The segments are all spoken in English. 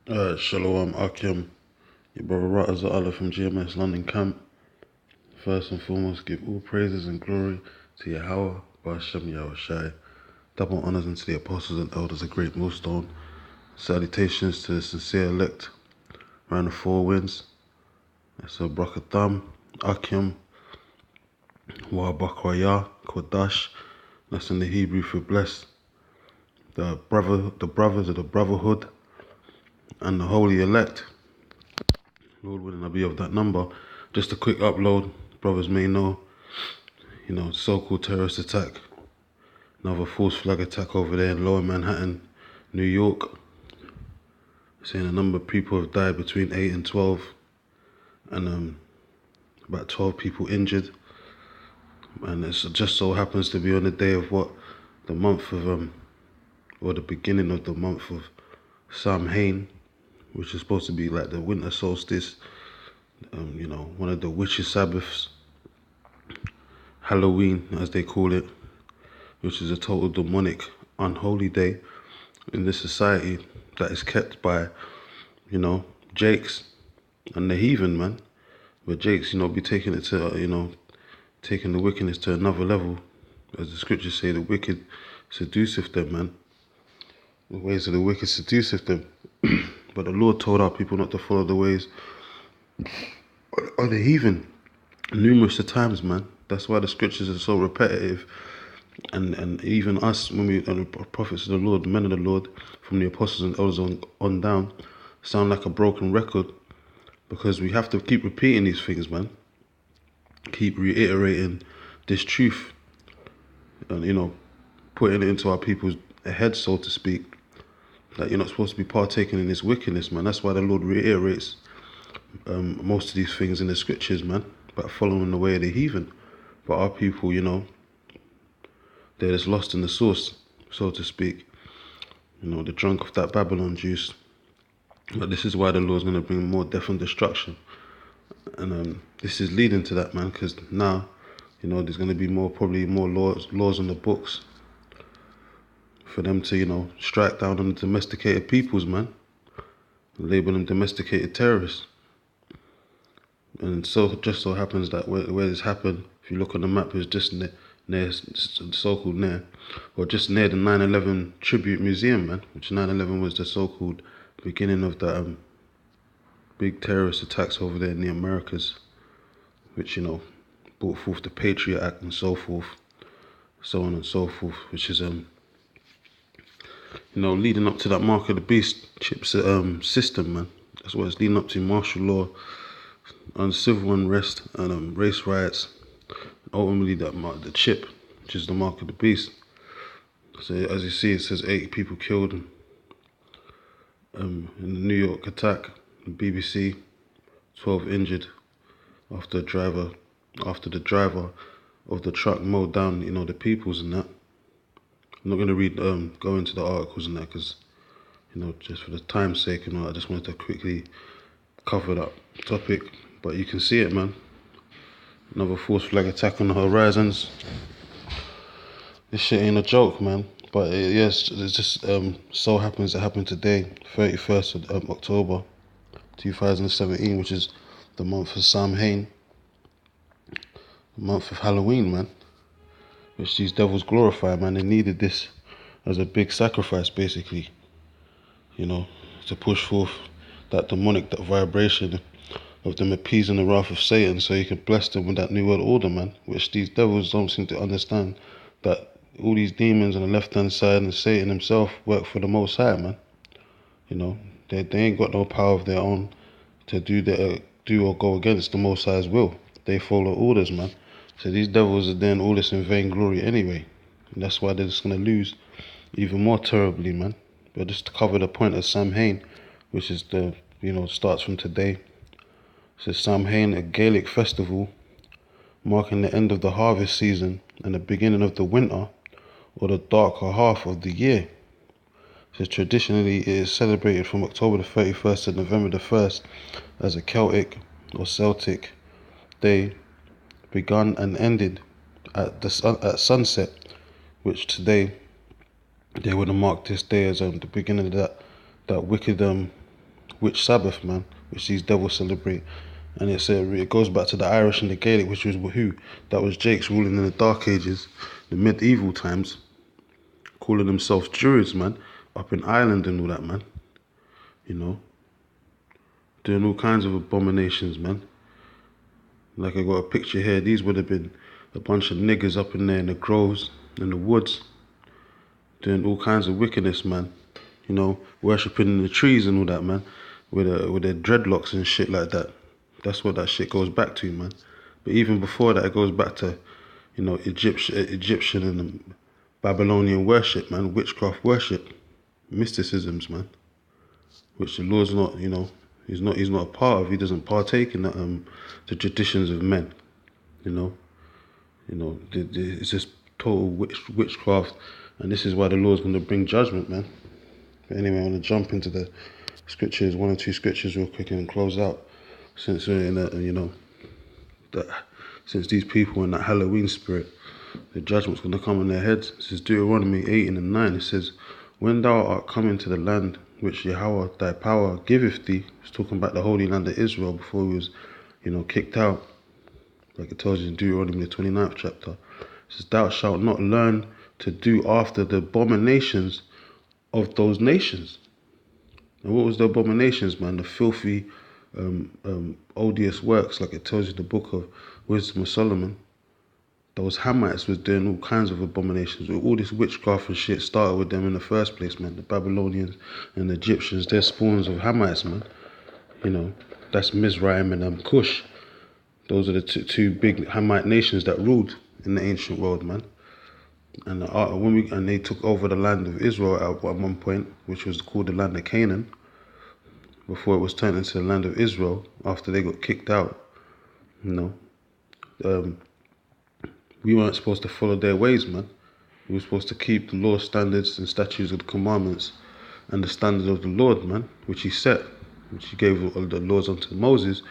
Shalom Akim, your brother Rattaz Allah from GMS London camp. First and foremost, give all praises and glory to Yahweh, Ba'ashem Yahushai. Double honors unto the apostles and elders of GreatMillStone. Salutations to the sincere elect around the four winds. That's a Brakatham, Akim, Wa Bakwaya, Kodash. That's in the Hebrew for blessed. The brothers of the brotherhood and the holy elect. Lord willing, I'll be of that number. Just a quick upload. Brothers may know, so-called terrorist attack. Another false flag attack over there in Lower Manhattan, New York. Saying a number of people have died between 8 and 12. And about 12 people injured. And it just so happens to be on the day of the month of, or the beginning of the month of Samhain, which is supposed to be like the winter solstice, one of the witches' Sabbaths, Halloween as they call it, which is a total demonic, unholy day in this society that is kept by, Jakes and the heathen, man. But Jakes, be taking it to, taking the wickedness to another level. As the scriptures say, the wicked seduceth them, man. The ways of the wicked seduceth them. But the Lord told our people not to follow the ways of the heathen numerous times, man. That's why the scriptures are so repetitive. And even us, when we the prophets of the Lord, the men of the Lord, from the apostles and elders on down, sound like a broken record. Because we have to keep repeating these things, man. Keep reiterating this truth. And, putting it into our people's heads, so to speak. That you're not supposed to be partaking in this wickedness, man. That's why the Lord reiterates most of these things in the scriptures, man. About following the way of the heathen. But our people, they're just lost in the sauce, so to speak. They're drunk of that Babylon juice. But this is why the Lord's going to bring more death and destruction. And this is leading to that, man, because now, there's going to be probably more laws on the books for them to, strike down on the domesticated peoples, man. Label them domesticated terrorists. And just so happens that where this happened, if you look on the map, it's just near so-called near, or just near the 9/11 Tribute Museum, man, which 9/11 was the so-called beginning of the big terrorist attacks over there in the Americas, which, brought forth the Patriot Act and so forth, so on and so forth, which is, leading up to that mark of the beast chip system, man. That's what it's leading up to: martial law, civil unrest, and race riots. Ultimately, the chip, which is the mark of the beast. So as you see, it says 8 people killed in the New York attack. The BBC, 12 injured after the driver of the truck mowed down, the peoples and that. I'm not going to go into the articles and that because, just for the time's sake, I just wanted to quickly cover that topic. But you can see it, man. Another false flag attack on the horizons. This shit ain't a joke, man. But yes, it just so happens it happened today, 31st of October 2017, which is the month of Samhain, the month of Halloween, man. Which these devils glorify, man. They needed this as a big sacrifice, basically. To push forth that demonic, that vibration of them appeasing the wrath of Satan so he can bless them with that new world order, man. Which these devils don't seem to understand, that all these demons on the left-hand side and Satan himself work for the Most High, man. They ain't got no power of their own to do or go against the Most High's will. They follow orders, man. So these devils are doing all this in vainglory anyway. And that's why they're just going to lose even more terribly, man. But just to cover the point of Samhain, which is starts from today. So Samhain, a Gaelic festival marking the end of the harvest season and the beginning of the winter, or the darker half of the year. So traditionally it is celebrated from October the 31st to November the 1st as a Celtic or Celtic day, begun and ended at sunset, which today they would have marked this day as the beginning of that wicked witch Sabbath, man, which these devils celebrate. And it goes back to the Irish and the Gaelic, which was who? That was Jake's ruling in the Dark Ages, the medieval times, calling themselves Druids, man, up in Ireland and all that, man. You know, doing all kinds of abominations, man. Like I got a picture here. These would have been a bunch of niggers up in there in the groves, in the woods, doing all kinds of wickedness, man. You know, worshipping in the trees and all that, man, with their dreadlocks and shit like that. That's what that shit goes back to, man. But even before that, it goes back to, you know, Egyptian and Babylonian worship, man, witchcraft worship, mysticisms, man, which the Lord's not, you know, he's not a part of. He doesn't partake in the traditions of men, you know. It's just total witchcraft, and this is why the Lord's going to bring judgment, man. But anyway, I want to jump into the scriptures, 1 or 2 scriptures real quick and close out. Since we're in a, you know, since these people are in that Halloween spirit, the judgment's going to come on their heads. This is Deuteronomy 18:9. It says, when thou art come into the land which Yahweh thy power giveth thee, it's talking about the Holy Land of Israel before he was, you know, kicked out, like it tells you in Deuteronomy the 29th chapter. It says, thou shalt not learn to do after the abominations of those nations. And what was the abominations, man? The filthy, odious works, like it tells you in the book of Wisdom of Solomon. Those Hamites was doing all kinds of abominations. All this witchcraft and shit started with them in the first place, man. The Babylonians and the Egyptians, they're spawns of Hamites, man. You know, that's Mizraim and Cush. Those are the two big Hamite nations that ruled in the ancient world, man. And they took over the land of Israel at one point, which was called the land of Canaan, before it was turned into the land of Israel after they got kicked out. You know, we weren't supposed to follow their ways, man. We were supposed to keep the law, standards, and statutes of the commandments and the standard of the Lord, man, which he set, which he gave all the laws unto Moses,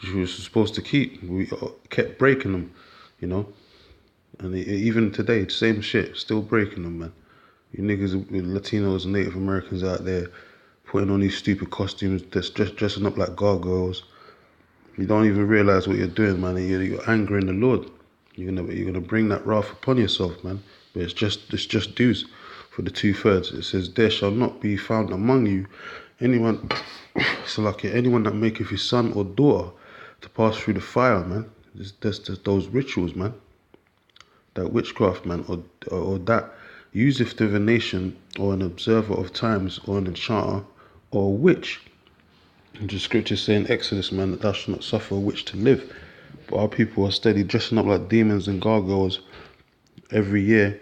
which we were supposed to keep. We kept breaking them, you know. And even today, same shit, still breaking them, man. You niggas, Latinos and Native Americans out there putting on these stupid costumes, that's dressing up like gargoyles. You don't even realize what you're doing, man. You're angering the Lord. You're gonna bring that wrath upon yourself, man. But it's just dues for the 2/3. It says, there shall not be found among you anyone that maketh his son or daughter to pass through the fire, man. That's those rituals, man. That witchcraft, man, or that useth divination, or an observer of times, or an enchanter, or a witch. And the scriptures say in Exodus, man, that thou shalt not suffer a witch to live. But our people are steady dressing up like demons and gargoyles every year,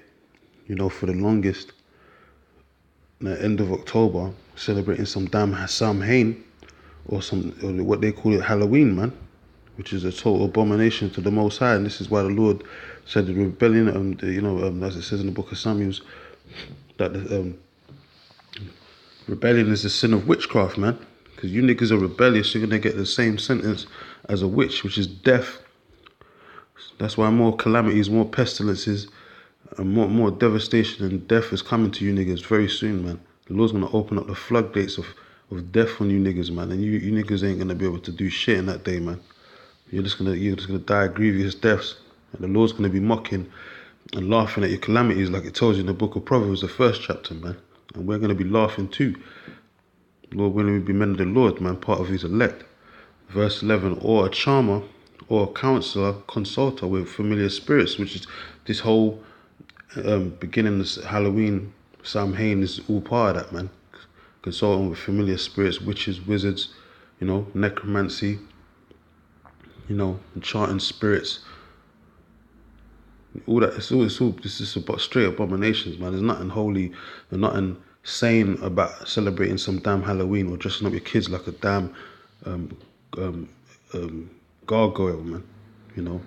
you know, for the longest. The end of October, celebrating some damn Samhain, or what they call it Halloween, man, which is a total abomination to the Most High. And this is why the Lord said the rebellion, as it says in the book of Samuel, that rebellion is the sin of witchcraft, man. Because you niggas are rebellious, you're going to get the same sentence as a witch, which is death. That's why more calamities, more pestilences, and more devastation and death is coming to you niggas very soon, man. The Lord's going to open up the floodgates of death on you niggas, man. And you niggas ain't going to be able to do shit in that day, man. You're just gonna die grievous deaths. And the Lord's going to be mocking and laughing at your calamities, like it tells you in the book of Proverbs, the 1st chapter, man. And we're going to be laughing too. Lord, when we be men of the Lord, man, part of his elect. Verse 11, or a charmer, or a counselor, consulter with familiar spirits, which is this whole beginning of Halloween, Samhain is all part of that, man. Consulting with familiar spirits, witches, wizards, you know, necromancy, you know, enchanting spirits. All that, this is about straight abominations, man. There's nothing holy and nothing sane about celebrating some damn Halloween or dressing up your kids like a damn gargoyle, man. You know,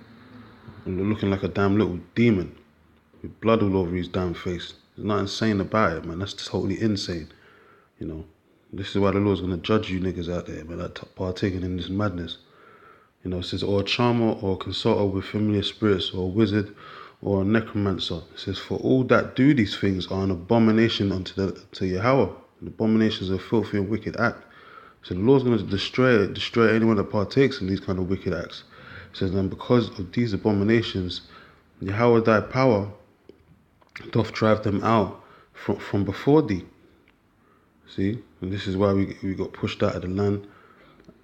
and looking like a damn little demon with blood all over his damn face. There's nothing sane about it, man. That's totally insane. You know, this is why the Lord's gonna judge you niggas out there, man, that partaking in this madness. You know, it says, or a charmer or a consulter with familiar spirits, or a wizard or a necromancer. It says, for all that do these things are an abomination unto Yahweh. The abomination is a filthy and wicked act. So the Lord's going to destroy anyone that partakes in these kind of wicked acts. It says, and because of these abominations, Yahweh thy power doth drive them out from before thee. See, and this is why we got pushed out of the land.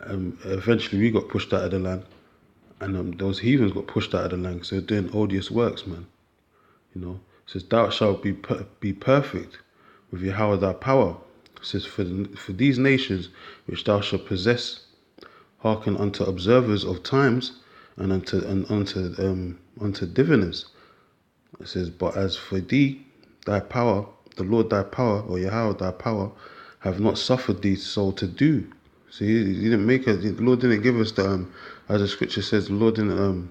Eventually we got pushed out of the land, and those heathens got pushed out of the land because they're doing odious works, man. You know, it says, thou shalt be perfect with Yahweh thy power. It says, for these nations which thou shalt possess, hearken unto observers of times, and unto diviners. It says, but as for thee, thy power, the Lord thy power, or Yahweh thy power, have not suffered thee so to do. See, he didn't make it. The Lord didn't give us the as the scripture says, the Lord didn't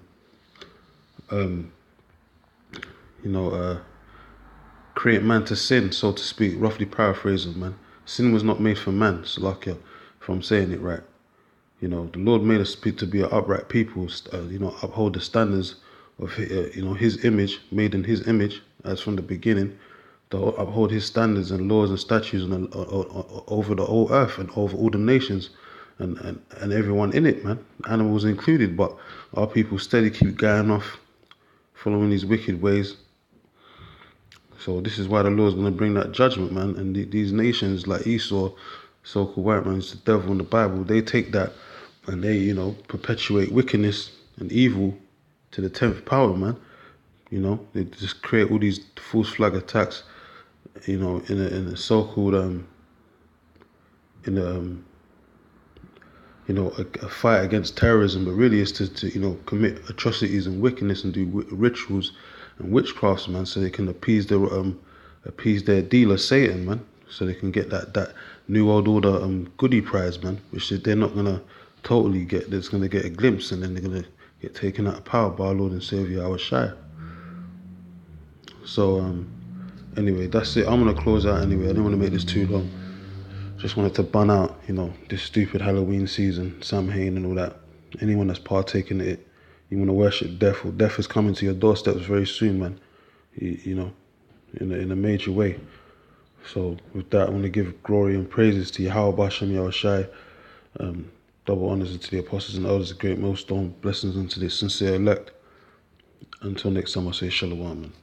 create man to sin, so to speak. Roughly paraphrasing, man. Sin was not made for man. So like, if I'm saying it right, you know, the Lord made us to be an upright people. Uphold the standards of His image, made in His image, as from the beginning. To uphold His standards and laws and statutes over the whole earth and over all the nations and everyone in it, man. Animals included, but our people steady keep going off, following these wicked ways. So this is why the Lord's going to bring that judgment, man. And these nations like Esau, so-called white man, is the devil in the Bible. They take that and they, perpetuate wickedness and evil to the 10th power, man. They just create all these false flag attacks, in a so-called a fight against terrorism, but really it's to commit atrocities and wickedness and do rituals and witchcrafts, man, so they can appease their dealer Satan, man, so they can get that new world order goodie prize, man, which they're not gonna totally get. They're just gonna get a glimpse, and then they're gonna get taken out of power by our Lord and Savior, our Shai. So anyway, that's it. I'm gonna close out anyway. I didn't want to make this too long. Just wanted to bun out, this stupid Halloween season, Samhain and all that. Anyone that's partaking in it, you want to worship death, or death is coming to your doorsteps very soon, man. In a major way. So with that, I want to give glory and praises to Yahweh Bashem Yahushai. Double honors to the apostles and elders of GreatMillStone. Blessings unto the sincere elect. Until next time, I say shalom, man.